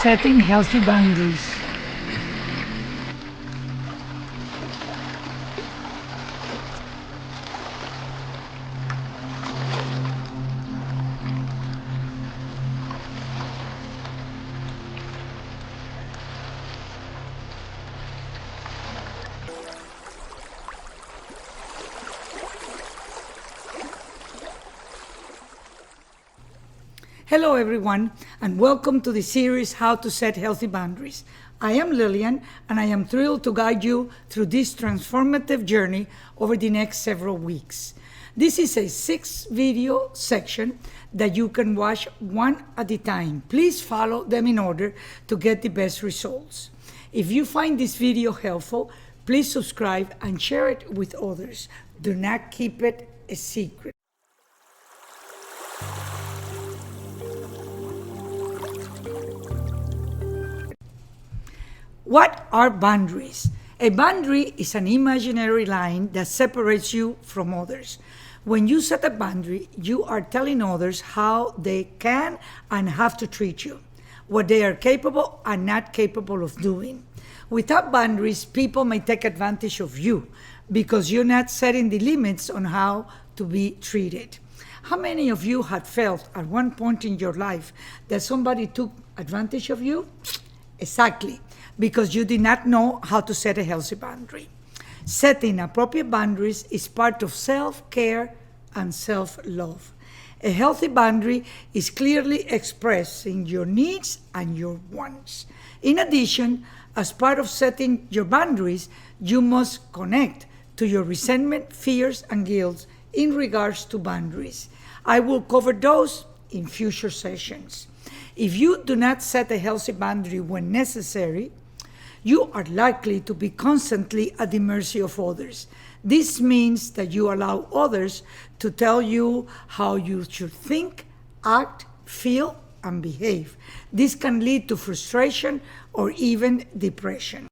Setting healthy boundaries. Hello everyone, and welcome to the series How to Set Healthy Boundaries. I am Lillian, and I am thrilled to guide you through this transformative journey over the next several weeks. This is a 6-video section that you can watch one at a time. Please follow them in order to get the best results. If you find this video helpful, please subscribe and share it with others. Do not keep it a secret. What are boundaries? A boundary is an imaginary line that separates you from others. When you set a boundary, you are telling others how they can and have to treat you, what they are capable and not capable of doing. Without boundaries, people may take advantage of you because you're not setting the limits on how to be treated. How many of you had felt at one point in your life that somebody took advantage of you? Exactly, because you did not know how to set a healthy boundary. Setting appropriate boundaries is part of self-care and self-love. A healthy boundary is clearly expressing your needs and your wants. In addition, as part of setting your boundaries, you must connect to your resentment, fears, and guilt in regards to boundaries. I will cover those in future sessions. If you do not set a healthy boundary when necessary, you are likely to be constantly at the mercy of others. This means that you allow others to tell you how you should think, act, feel, and behave. This can lead to frustration or even depression.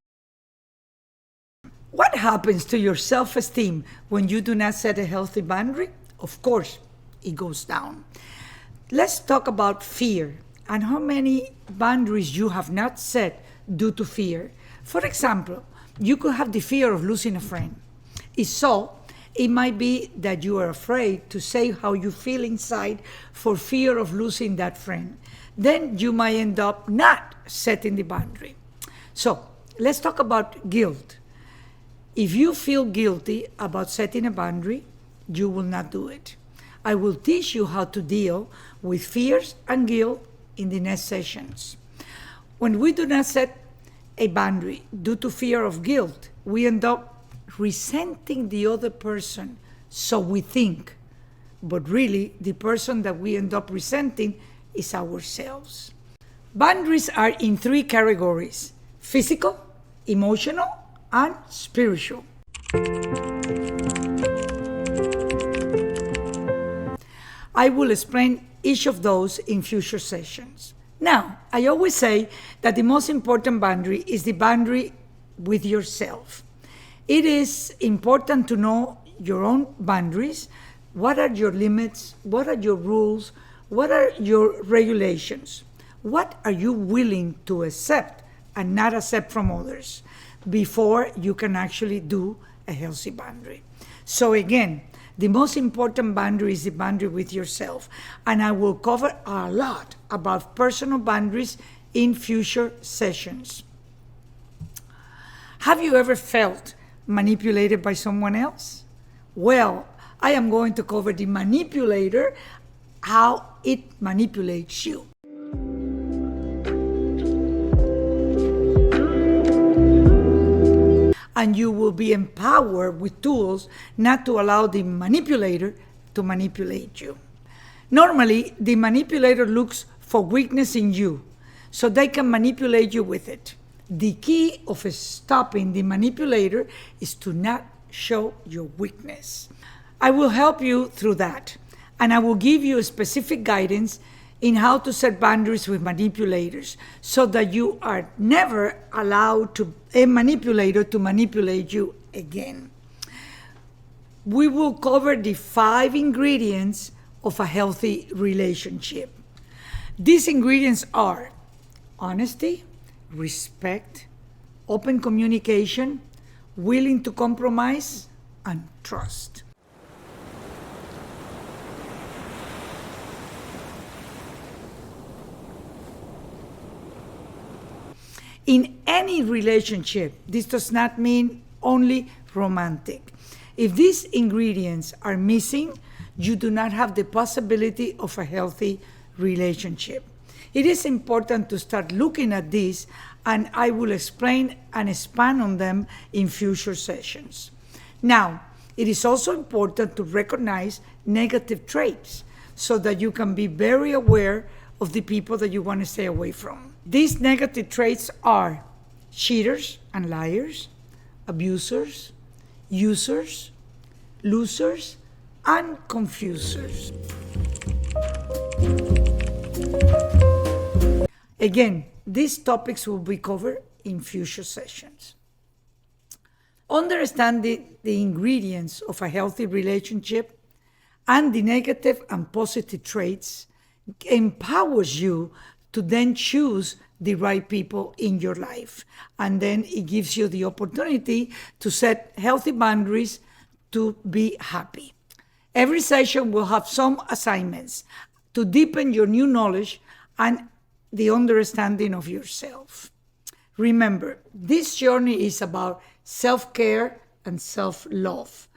What happens to your self-esteem when you do not set a healthy boundary? Of course, it goes down. Let's talk about fear and how many boundaries you have not set due to fear. For example, you could have the fear of losing a friend. If so, it might be that you are afraid to say how you feel inside for fear of losing that friend. Then you might end up not setting the boundary. So let's talk about guilt. If you feel guilty about setting a boundary, you will not do it. I will teach you how to deal with fears and guilt in the next sessions. When we do not set a boundary due to fear of guilt, we end up resenting the other person, so we think. But really, the person that we end up resenting is ourselves. Boundaries are in 3 categories: physical, emotional, and spiritual. I will explain each of those in future sessions. Now, I always say that the most important boundary is the boundary with yourself. It is important to know your own boundaries. What are your limits? What are your rules? What are your regulations? What are you willing to accept and not accept from others before you can actually do a healthy boundary? So again, the most important boundary is the boundary with yourself. And I will cover a lot about personal boundaries in future sessions. Have you ever felt manipulated by someone else? Well, I am going to cover the manipulator, how it manipulates you. And you will be empowered with tools not to allow the manipulator to manipulate you. Normally, the manipulator looks for weakness in you, so they can manipulate you with it. The key of stopping the manipulator is to not show your weakness. I will help you through that, and I will give you specific guidance in how to set boundaries with manipulators so that you are never allowed a manipulator to manipulate you again. We will cover the 5 ingredients of a healthy relationship. These ingredients are honesty, respect, open communication, willing to compromise, and trust. In any relationship, this does not mean only romantic. If these ingredients are missing, you do not have the possibility of a healthy relationship. It is important to start looking at this, and I will explain and expand on them in future sessions. Now, it is also important to recognize negative traits so that you can be very aware of the people that you want to stay away from. These negative traits are cheaters and liars, abusers, users, losers, and confusers. Again, these topics will be covered in future sessions. Understanding the ingredients of a healthy relationship and the negative and positive traits empowers you to then choose the right people in your life. And then it gives you the opportunity to set healthy boundaries to be happy. Every session will have some assignments to deepen your new knowledge and the understanding of yourself. Remember, this journey is about self-care and self-love.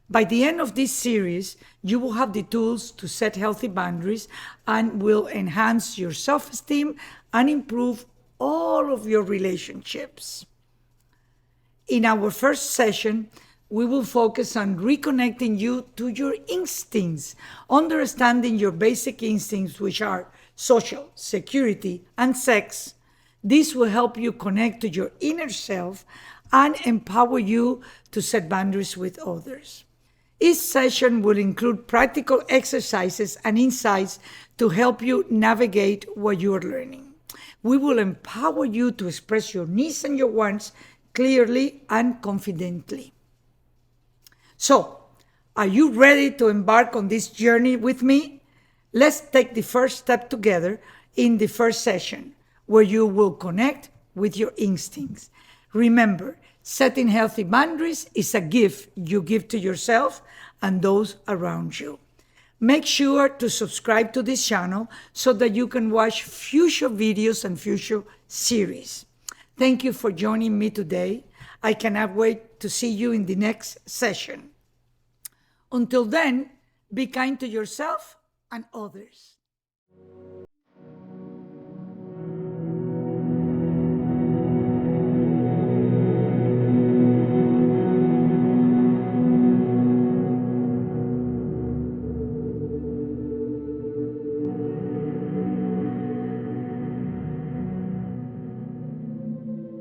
By the end of this series, you will have the tools to set healthy boundaries and will enhance your self-esteem and improve all of your relationships. In our first session, we will focus on reconnecting you to your instincts, understanding your basic instincts, which are social, security, and sex. This will help you connect to your inner self and empower you to set boundaries with others. Each session will include practical exercises and insights to help you navigate what you are learning. We will empower you to express your needs and your wants clearly and confidently. So, are you ready to embark on this journey with me? Let's take the first step together in the first session, where you will connect with your instincts. Remember, setting healthy boundaries is a gift you give to yourself and those around you. Make sure to subscribe to this channel so that you can watch future videos and future series. Thank you for joining me today. I cannot wait to see you in the next session. Until then, be kind to yourself and others.